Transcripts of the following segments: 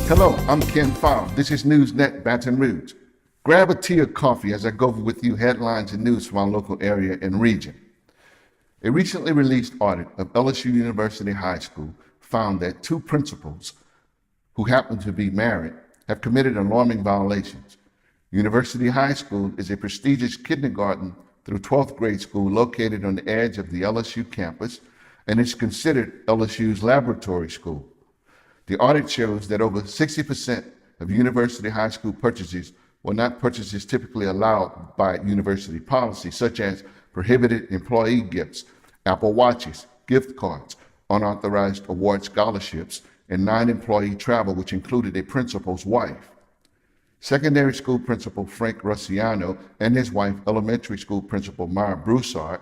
Hello, I'm Ken Fobb. This is NewsNet Baton Rouge. Grab a tea or coffee as I go over with you headlines and news from our local area and region. A recently released audit of LSU University High School found that two principals who happen to be married have committed alarming violations. University High School is a prestigious kindergarten through 12th grade school located on the edge of the LSU campus and is considered LSU's laboratory school. The audit shows that over 60% of university high school purchases were not purchases typically allowed by university policy, such as prohibited employee gifts, Apple Watches, gift cards, unauthorized award scholarships, and non-employee travel, which included a principal's wife. Secondary school principal Frank Rusciano and his wife, elementary school principal Mara Broussard,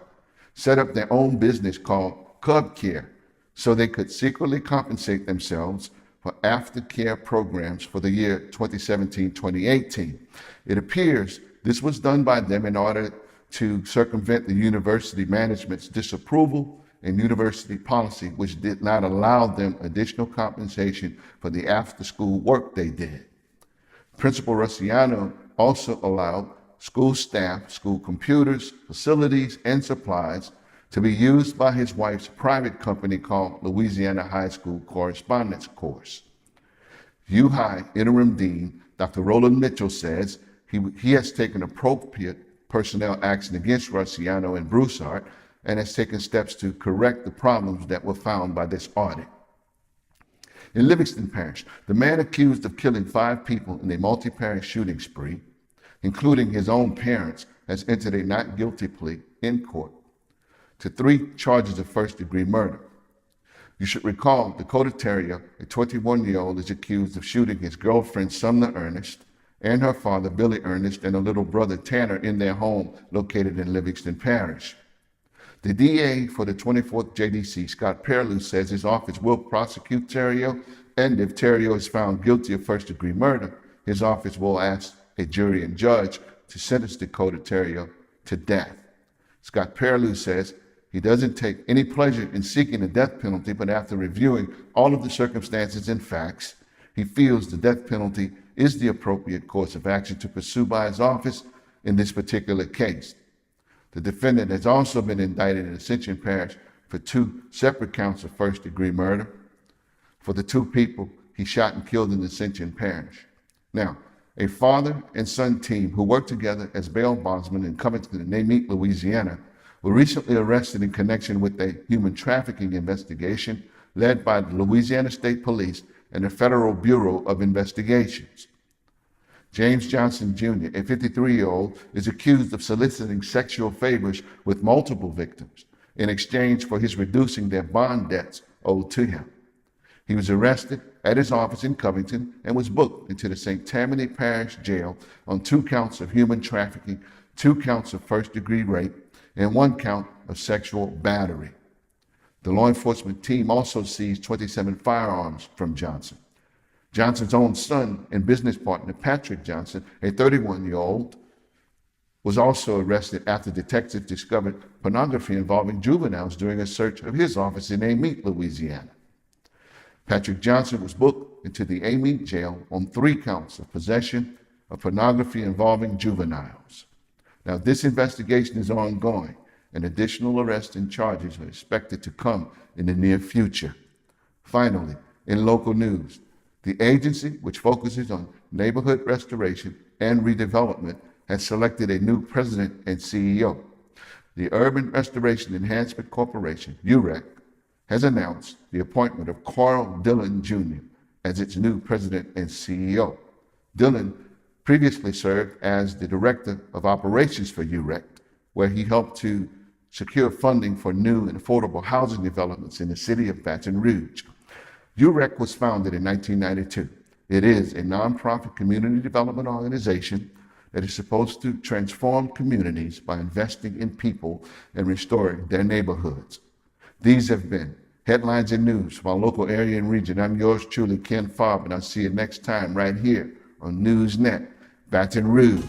set up their own business called Cub Care, so they could secretly compensate themselves for aftercare programs for the year 2017-2018. It appears this was done by them in order to circumvent the university management's disapproval and university policy, which did not allow them additional compensation for the after-school work they did. Principal Rusciano also allowed school staff, school computers, facilities, and supplies to be used by his wife's private company called Louisiana High School Correspondence Course. U-High Interim Dean Dr. Roland Mitchell says he has taken appropriate personnel action against Rusciano and Broussard and has taken steps to correct the problems that were found by this audit. In Livingston Parish, the man accused of killing 5 people in a multi-parish shooting spree, including his own parents, has entered a not guilty plea in court to 3 charges of first-degree murder. You should recall Dakota Terrier, a 21-year-old, is accused of shooting his girlfriend Sumner Ernest and her father Billy Ernest and a little brother Tanner in their home located in Livingston Parish. The DA for the 24th JDC, Scott Pearlou, says his office will prosecute Terrier, and if Terrier is found guilty of first-degree murder, his office will ask a jury and judge to sentence Dakota Terrier to death. Scott Pearlou says he doesn't take any pleasure in seeking the death penalty, but after reviewing all of the circumstances and facts, he feels the death penalty is the appropriate course of action to pursue by his office in this particular case. The defendant has also been indicted in Ascension Parish for 2 separate counts of first-degree murder for the 2 people he shot and killed in Ascension Parish. Now, a father and son team who worked together as bail bondsmen in Covington and Amite, Louisiana, were recently arrested in connection with a human trafficking investigation led by the Louisiana State Police and the Federal Bureau of Investigations. James Johnson Jr., a 53-year-old, is accused of soliciting sexual favors with multiple victims in exchange for his reducing their bond debts owed to him. He was arrested at his office in Covington and was booked into the St. Tammany Parish Jail on 2 counts of human trafficking, 2 counts of first-degree rape, and 1 count of sexual battery. The law enforcement team also seized 27 firearms from Johnson. Johnson's own son and business partner, Patrick Johnson, a 31-year-old, was also arrested after detectives discovered pornography involving juveniles during a search of his office in Amite, Louisiana. Patrick Johnson was booked into the Amite jail on 3 counts of possession of pornography involving juveniles. Now, this investigation is ongoing, and additional arrests and charges are expected to come in the near future. Finally, in local news, the agency, which focuses on neighborhood restoration and redevelopment, has selected a new president and CEO. The Urban Restoration Enhancement Corporation, UREC, has announced the appointment of Carl Dillon Jr. as its new president and CEO. Dillon previously served as the director of operations for UREC, where he helped to secure funding for new and affordable housing developments in the city of Baton Rouge. UREC was founded in 1992. It is a nonprofit community development organization that is supposed to transform communities by investing in people and restoring their neighborhoods. These have been headlines and news from our local area and region. I'm yours truly, Ken Fobb, and I'll see you next time right here on NewsNet, Baton Rouge.